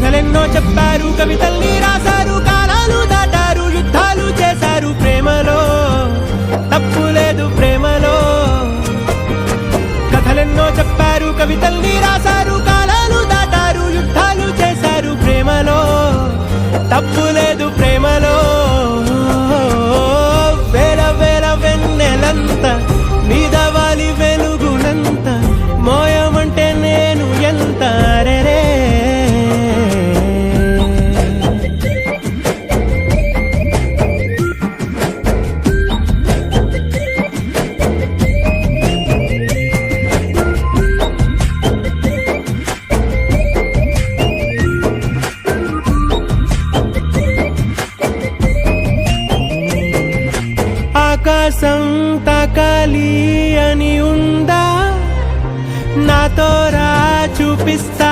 కథలెన్నో చెప్పారు, కవితల్ని రాశారు, కాలాలు దాటారు, యుద్ధాలు చేశారు. ప్రేమలో తప్పు లేదు, ప్రేమలో. కథలెన్నో చెప్పారు, కవితల్ని రాశారు, కాలాలు దాటారు, యుద్ధాలు చేశారు. ప్రేమలో తప్పు లేదు, ప్రేమలో. వేల వేల వెన్నెలంత మీద వాలి వెలుగునంత మోయమంటే నేను ఎంత రే. ఆకాశం తాకాలి అని ఉందా, నాతో రా చూపిస్తా.